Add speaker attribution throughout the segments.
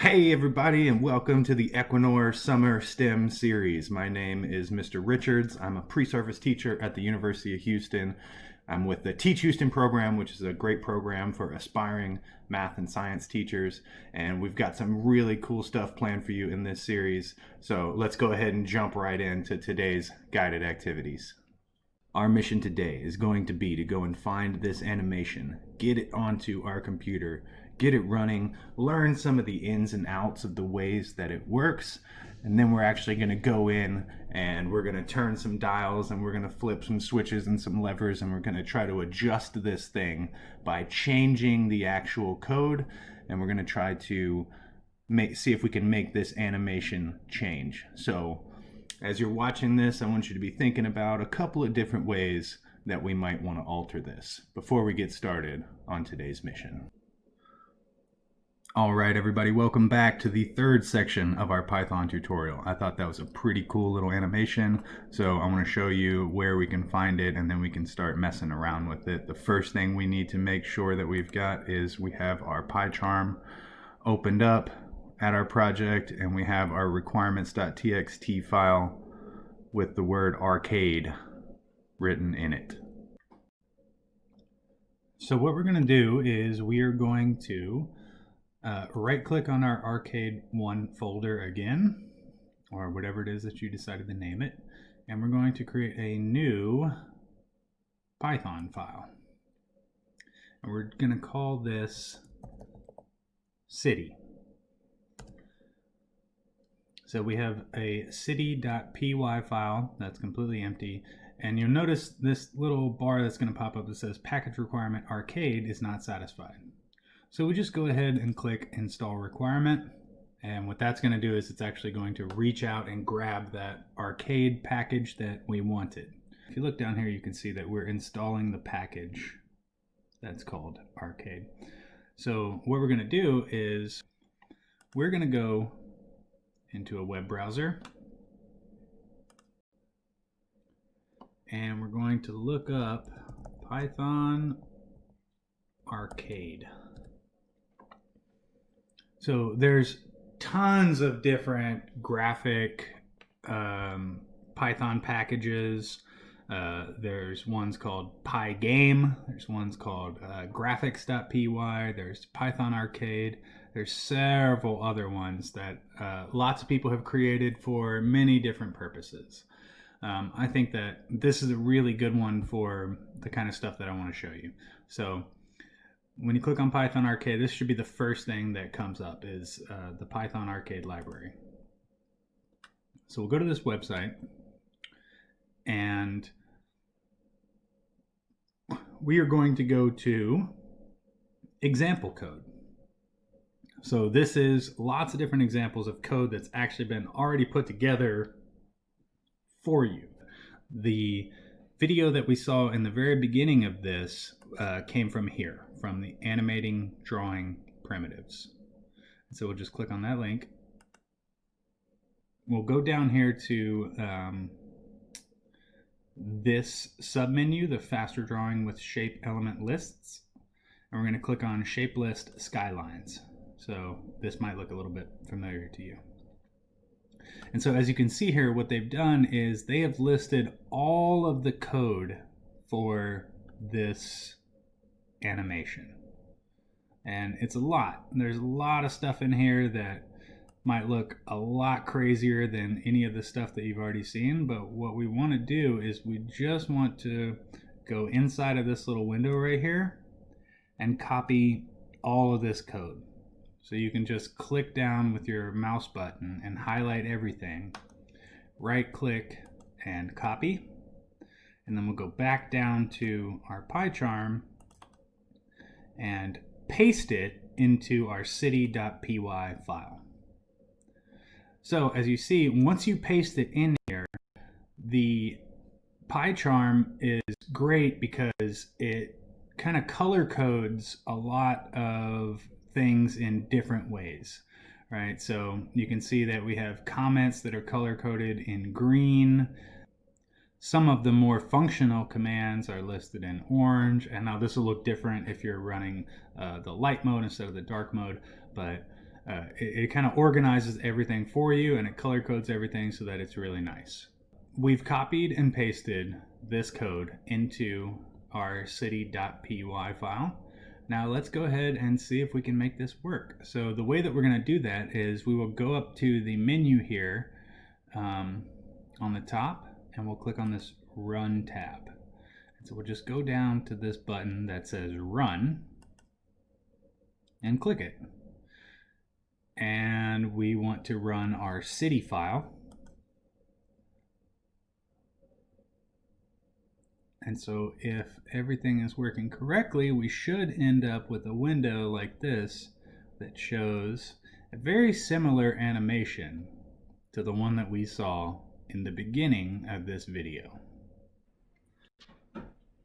Speaker 1: Hey everybody, and welcome to the Equinor Summer STEM series. My name is Mr. Richards. I'm a pre-service teacher at the University of Houston. I'm with the Teach Houston program, which is a great program for aspiring math and science teachers. And we've got some really cool stuff planned for you in this series. So let's go ahead and jump right into today's guided activities. Our mission today is going to be to go and find this animation, get it onto our computer, get it running, learn some of the ins and outs of the ways that it works, and then we're actually going to go in and we're going to turn some dials and we're going to flip some switches and some levers, and we're going to try to adjust this thing by changing the actual code, and we're going to try to see if we can make this animation change. So as you're watching this, I want you to be thinking about a couple of different ways that we might want to alter this before we get started on today's mission. All right, everybody, welcome back to the third section of our Python tutorial. I thought that was a pretty cool little animation, so I want to show you where we can find it, and then we can start messing around with it. The first thing we need to make sure that we've got is we have our PyCharm opened up at our project, and we have our requirements.txt file with the word arcade written in it. So what we're going to do is we are going to right click on our arcade1 folder again, or whatever it is that you decided to name it, and we're going to create a new Python file. And we're going to call this city. So we have a city.py file that's completely empty, and you'll notice this little bar that's going to pop up that says package requirement arcade is not satisfied. So we just go ahead and click install requirement, and what that's going to do is it's actually going to reach out and grab that arcade package that we wanted. If you look down here, you can see that we're installing the package that's called arcade. So what we're going to do is we're going to go into a web browser, and we're going to look up Python arcade. So there's tons of different graphic Python packages. There's ones called Pygame, there's ones called graphics.py, there's Python arcade. There's several other ones that lots of people have created for many different purposes. I think that this is a really good one for the kind of stuff that I want to show you. So when you click on Python arcade, this should be the first thing that comes up is the Python arcade library. So we'll go to this website, and we are going to go to example code. So this is lots of different examples of code that's actually been already put together for you. The video that we saw in the very beginning of this came from here, from the animating drawing primitives. So we'll just click on that link. We'll go down here to this submenu, the faster drawing with shape element lists, and we're going to click on shape list skylines. So this might look a little bit familiar to you. And so as you can see here, what they've done is they have listed all of the code for this animation. And it's a lot. There's a lot of stuff in here that might look a lot crazier than any of the stuff that you've already seen. But what we want to do is we just want to go inside of this little window right here and copy all of this code. So you can just click down with your mouse button and highlight everything, right click and copy, and then we'll go back down to our PyCharm and paste it into our city.py file. So as you see, once you paste it in here, the PyCharm is great because it kind of color codes a lot of things in different ways, right? So you can see that we have comments that are color coded in green. Some of the more functional commands are listed in orange, and now this will look different if you're running the light mode instead of the dark mode, but It kind of organizes everything for you, and it color codes everything so that it's really nice. We've copied and pasted this code into our city.py file. Now let's go ahead and see if we can make this work. So the way that we're going to do that is we will go up to the menu here on the top, and we'll click on this Run tab. And so we'll just go down to this button that says Run and click it. And we want to run our city file. And so if everything is working correctly, we should end up with a window like this that shows a very similar animation to the one that we saw in the beginning of this video.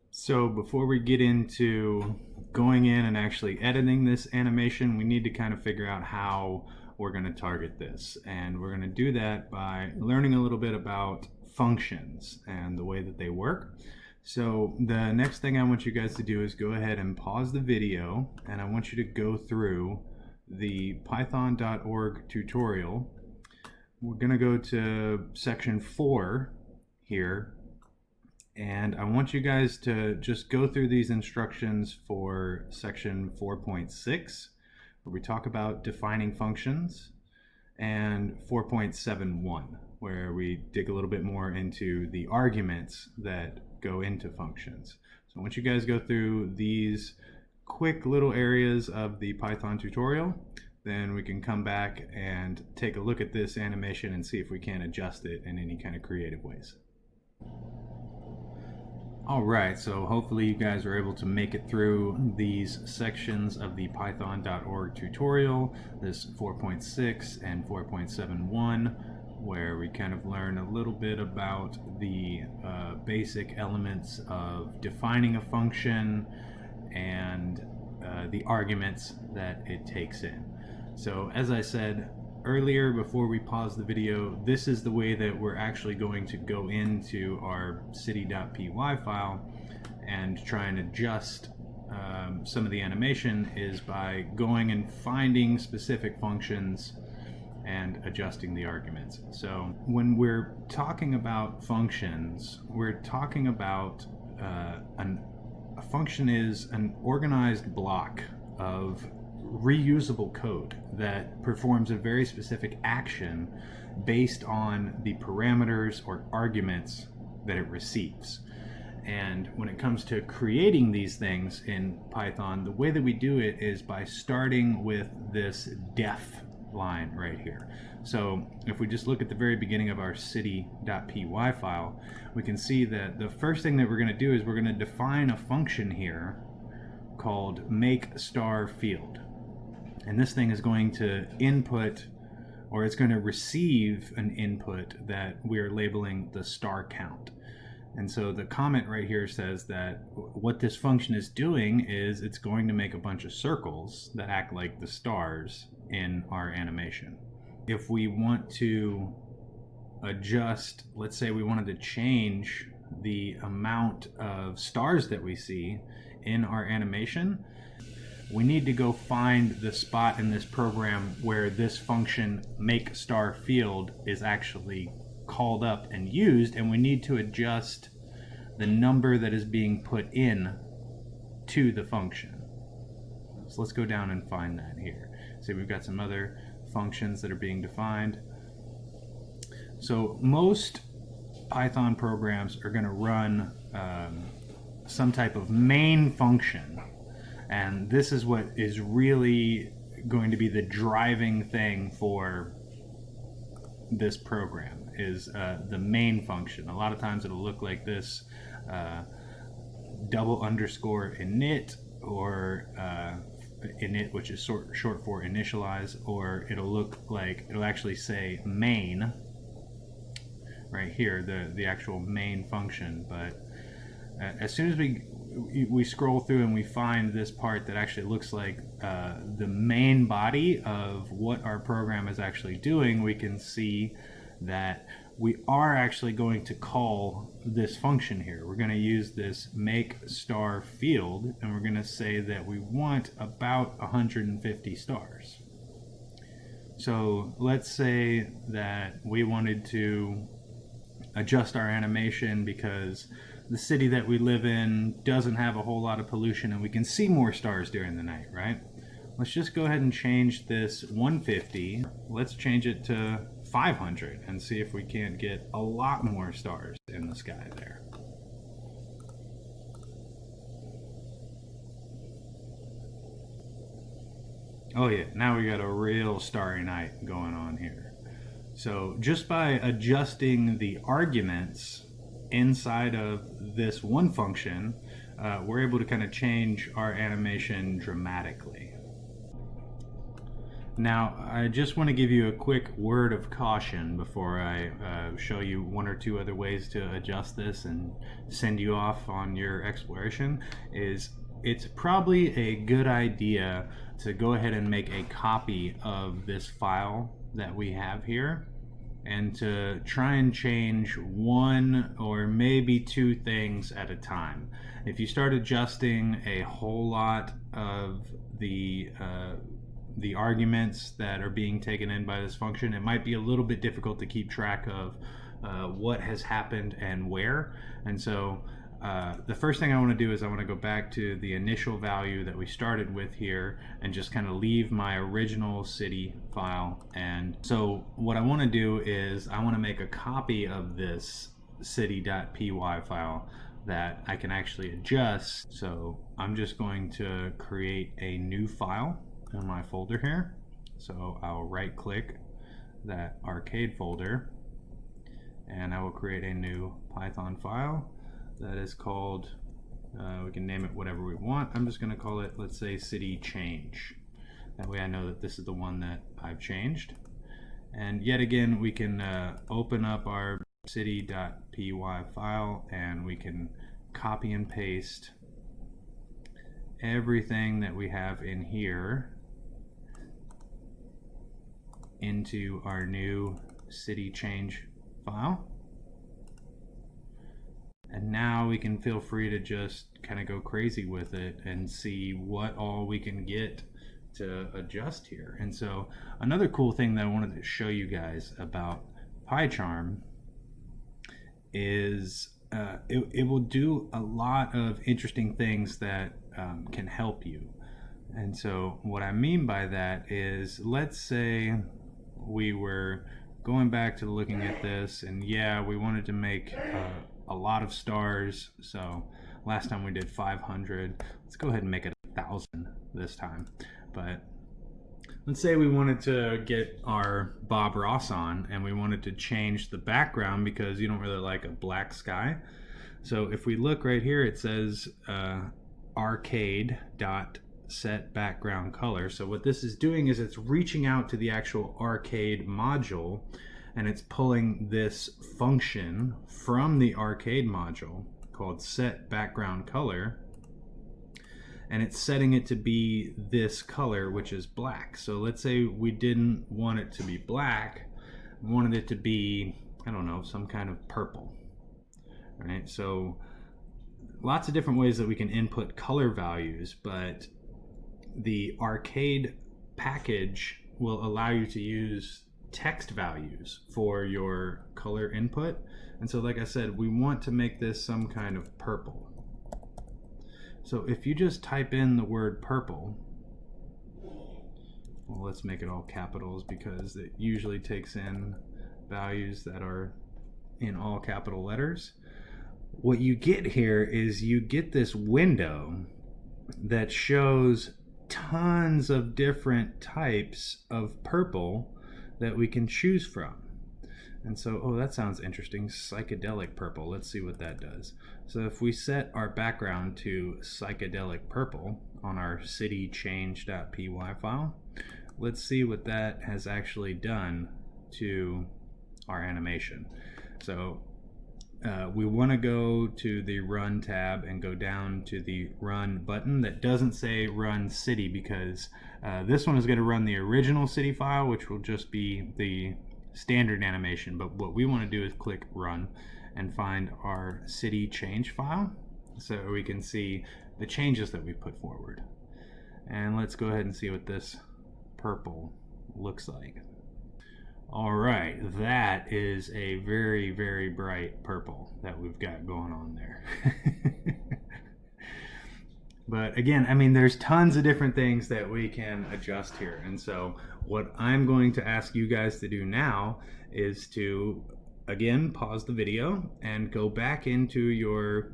Speaker 1: So before we get into going in and actually editing this animation, we need to kind of figure out how we're going to target this. And we're going to do that by learning a little bit about functions and the way that they work. So the next thing I want you guys to do is go ahead and pause the video, and I want you to go through the python.org tutorial. We're going to go to section 4 here, and I want you guys to just go through these instructions for section 4.6, where we talk about defining functions, and 4.71, where we dig a little bit more into the arguments that go into functions. So once you guys go through these quick little areas of the Python tutorial, then we can come back and take a look at this animation and see if we can adjust it in any kind of creative ways. Alright, so hopefully you guys are able to make it through these sections of the python.org tutorial, this 4.6 and 4.71, where we kind of learn a little bit about the basic elements of defining a function and the arguments that it takes in. So as I said earlier, before we pause the video, this is the way that we're actually going to go into our city.py file and try and adjust some of the animation, is by going and finding specific functions and adjusting the arguments. So when we're talking about functions, we're talking about a function is an organized block of reusable code that performs a very specific action based on the parameters or arguments that it receives. And when it comes to creating these things in Python, the way that we do it is by starting with this def line right here. So if we just look at the very beginning of our city.py file, we can see that the first thing that we're going to do is we're going to define a function here called make star field. And this thing is going to input, or it's going to receive an input that we're labeling the star count. And so the comment right here says that what this function is doing is it's going to make a bunch of circles that act like the stars in our animation. If we want to adjust, let's say we wanted to change the amount of stars that we see in our animation, we need to go find the spot in this program where this function make star field is actually called up and used, and we need to adjust the number that is being put in to the function. So let's go down and find that here. See, we've got some other functions that are being defined. So most Python programs are going to run some type of main function, and this is what is really going to be the driving thing for this program, is the main function. A lot of times it'll look like this, double underscore init, or init, which is short for initialize, or it'll look like, it'll actually say main right here, the actual main function. But as soon as we scroll through and we find this part that actually looks like the main body of what our program is actually doing, we can see that we are actually going to call this function here. We're going to use this make star field, and we're going to say that we want about 150 stars. So let's say that we wanted to adjust our animation because the city that we live in doesn't have a whole lot of pollution and we can see more stars during the night, right? Let's just go ahead and change this 150. Let's change it to 500 and see if we can't get a lot more stars in the sky there. Oh yeah, now we got a real starry night going on here. So just by adjusting the arguments inside of this one function, we're able to kind of change our animation dramatically. Now, I just want to give you a quick word of caution before I show you one or two other ways to adjust this and send you off on your exploration. It's probably a good idea to go ahead and make a copy of this file that we have here and to try and change one or maybe two things at a time. If you start adjusting a whole lot of the arguments that are being taken in by this function, it might be a little bit difficult to keep track of what has happened and where. And so the first thing I want to do is I want to go back to the initial value that we started with here and just kind of leave my original city file. And so what I want to do is I want to make a copy of this city.py file that I can actually adjust. So I'm just going to create a new file in my folder here. So I'll right click that arcade folder and I will create a new Python file that is called, we can name it whatever we want. I'm just going to call it, let's say, city change. That way I know that this is the one that I've changed. And yet again, we can open up our city.py file and we can copy and paste everything that we have in here into our new city change file. And now we can feel free to just kind of go crazy with it and see what all we can get to adjust here. And so another cool thing that I wanted to show you guys about PyCharm is it will do a lot of interesting things that can help you. And so what I mean by that is, let's say we were going back to looking at this and yeah, we wanted to make a lot of stars. So last time we did 500. Let's go ahead and make it 1,000 this time. But let's say we wanted to get our Bob Ross on and we wanted to change the background because you don't really like a black sky. So if we look right here, it says arcade.set background color. So what this is doing is it's reaching out to the actual arcade module and it's pulling this function from the arcade module called set background color, and it's setting it to be this color, which is black. So let's say we didn't want it to be black, we wanted it to be, I don't know, some kind of purple. All right, so lots of different ways that we can input color values, but the arcade package will allow you to use text values for your color input. And so like I said, we want to make this some kind of purple. So if you just type in the word purple, well, let's make it all capitals because it usually takes in values that are in all capital letters. What you get here is you get this window that shows tons of different types of purple that we can choose from. And so, oh, that sounds interesting, psychedelic purple. Let's see what that does. So if we set our background to psychedelic purple on our city change.py file, let's see what that has actually done to our animation. So we want to go to the run tab and go down to the run button that doesn't say run city, because this one is going to run the original city file, which will just be the standard animation. But what we want to do is click run and find our city change file so we can see the changes that we put forward. And let's go ahead and see what this purple looks like. All right, that is a very, very bright purple that we've got going on there. But again, I mean, there's tons of different things that we can adjust here. And so, what I'm going to ask you guys to do now is to, again, pause the video and go back into your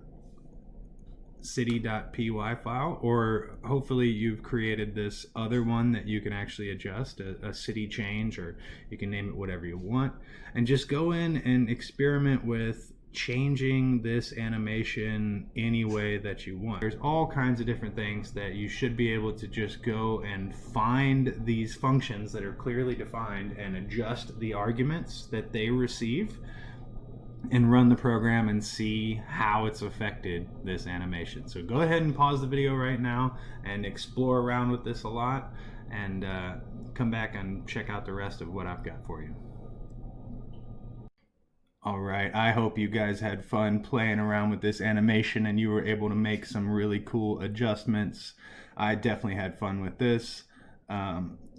Speaker 1: city.py file, or hopefully you've created this other one that you can actually adjust, a city change, or you can name it whatever you want, and just go in and experiment with changing this animation any way that you want. There's all kinds of different things that you should be able to just go and find these functions that are clearly defined and adjust the arguments that they receive and run the program and see how it's affected this animation. So go ahead and pause the video right now and explore around with this a lot, and come back and check out the rest of what I've got for you. All right, I hope you guys had fun playing around with this animation and you were able to make some really cool adjustments. I definitely had fun with this.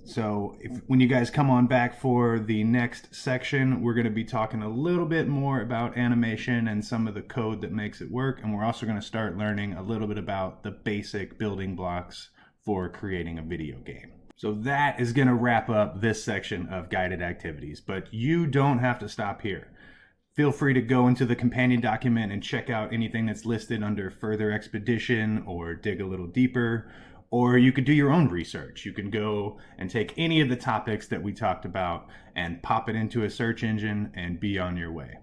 Speaker 1: So when you guys come on back for the next section, we're going to be talking a little bit more about animation and some of the code that makes it work. And we're also going to start learning a little bit about the basic building blocks for creating a video game. So that is going to wrap up this section of guided activities, but you don't have to stop here. Feel free to go into the companion document and check out anything that's listed under further expedition or dig a little deeper. Or you could do your own research. You can go and take any of the topics that we talked about and pop it into a search engine and be on your way.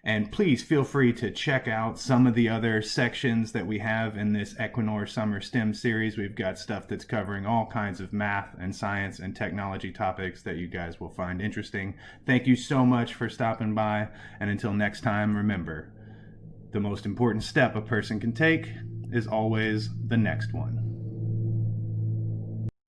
Speaker 1: And please feel free to check out some of the other sections that we have in this Equinor Summer STEM series. We've got stuff that's covering all kinds of math and science and technology topics that you guys will find interesting. Thank you so much for stopping by. And until next time, remember, the most important step a person can take is always the next one.